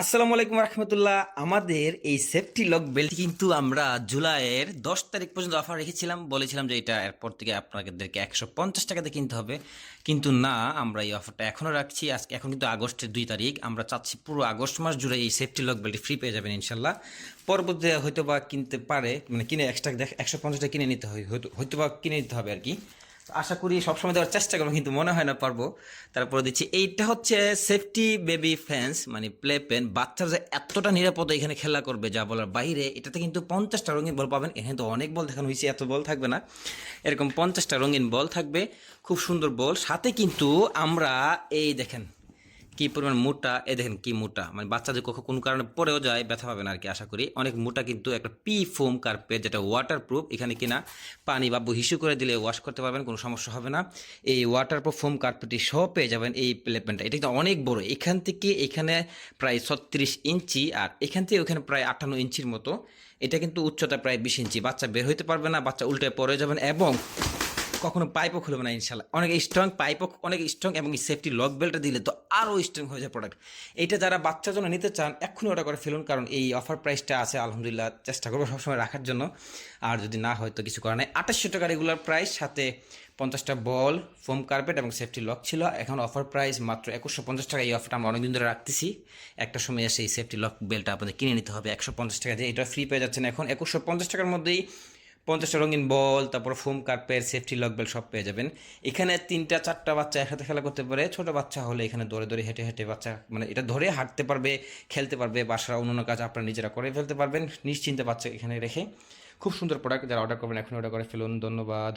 আসসালামু আলাইকুম রহমতুল্লাহ। আমাদের এই সেফটি লক বেল্ট কিন্তু আমরা জুলাইয়ের 10 তারিখ পর্যন্ত অফার রেখেছিলাম, বলেছিলাম যে এটা এরপর থেকে আপনাদেরকে 150 টাকাতে কিনতে হবে, কিন্তু না, আমরা এই অফারটা এখনও রাখছি। আজকে এখন কিন্তু আগস্টের 2 তারিখ, আমরা চাচ্ছি পুরো আগস্ট মাস জুড়ে এই সেফটি লক বেল্ট ফ্রি পেয়ে যাবেন ইনশাল্লাহ। পরবর্তীতে হয়তো বা কিনতে পারে, মানে কিনে এক্সট্রা 150 টাকা কিনে নিতে হয়, হয়তো বা কিনে নিতে হবে আর কি। তো আশা করি সবসময় দেওয়ার চেষ্টা করবো, কিন্তু মনে হয় না পারবো। তারপরে দিচ্ছি, এইটা হচ্ছে সেফটি বেবি ফ্যান্স, মানে প্লে পেন। বাচ্চারা যে এতটা নিরাপদে এখানে খেলা করবে যা বলার বাইরে। এটাতে কিন্তু 50টা রঙিন বল পাবেন। এখানে তো অনেক বল দেখানো হয়েছে, এত বল থাকবে না, এরকম 50টা রঙিন বল থাকবে, খুব সুন্দর বল। সাথে কিন্তু আমরা এই দেখেন কি পরিমাণ মোটা, এ দেখেন কি মোটা, মানে বাচ্চা যদি কোনো কারণে পড়েও যায় ব্যথা পাবে না আর কি, আশা করি। অনেক মোটা কিন্তু একটা পি ফোম কার্পেট, যেটা ওয়াটার প্রুফ। এখানে কিনা পানি বা হিসু করে দিলে ওয়াশ করতে পারবেন, কোনো সমস্যা হবে না। এই ওয়াটার প্রুফ ফোম কার্পেটটি সহ পেয়ে যাবেন এই প্লেটমেন্টটা। এটা কিন্তু অনেক বড়, এখান থেকে এখানে প্রায় 36 ইঞ্চি, আর এখান থেকে ওখানে প্রায় 58 ইঞ্চির মতো। এটা কিন্তু উচ্চতা প্রায় 20 ইঞ্চি। বাচ্চা বের হইতে পারবে না, বাচ্চা উল্টে পড়ে যাবেন, এবং কখনো পাইপও খুলবে না ইনশাল্লাহ। অনেক স্ট্রং পাইপও, অনেক স্ট্রং, এবং সেফটি লক বেল্টটা দিলে তো আরও স্ট্রং হয়ে যায় প্রোডাক্ট। এইটা যারা বাচ্চার জন্য নিতে চান এক্ষুনি অর্ডার করে ফেলুন, কারণ এই অফার প্রাইসটা আছে আলহামদুলিল্লাহ, চেষ্টা করবো সবসময় রাখার জন্য। আর যদি না হয় তো কিছু করার নাই। 2800 টাকা রেগুলার প্রাইস, সাথে 50টা বল, ফোম কার্পেট এবং সেফটি লক ছিল। এখন অফার প্রাইস মাত্র 2150 টাকা। এই অফারটা আমরা অনেকদিন ধরে রাখতেছি। একটা সময় এসে এই সেফটি লক বেল্টটা আপনাদের কিনে নিতে হবে 150 টাকা দিয়ে। এটা ফ্রি পেয়ে যাচ্ছেন এখন 2150 টাকার মধ্যেই। 50টা রঙিন বল, তারপর foam carpet, safety lock belt সব পেয়ে যাবেন এখানে। 3টা 4টা বাচ্চা একসাথে খেলা করতে পারে। ছোট বাচ্চা হলে এখানে দৌড়ে দৌড়ে হেঁটে হেঁটে বাচ্চা, মানে এটা ধরে হাঁটতে পারবে, খেলতে পারবে। বাসার অন্যান্য কাজ আপনারা নিজেরা করে ফেলতে পারবেন নিশ্চিন্তে বাচ্চা এখানে রেখে। খুব সুন্দর প্রোডাক্ট, যারা অর্ডার করবেন এখন অর্ডার করে ফেলুন। ধন্যবাদ।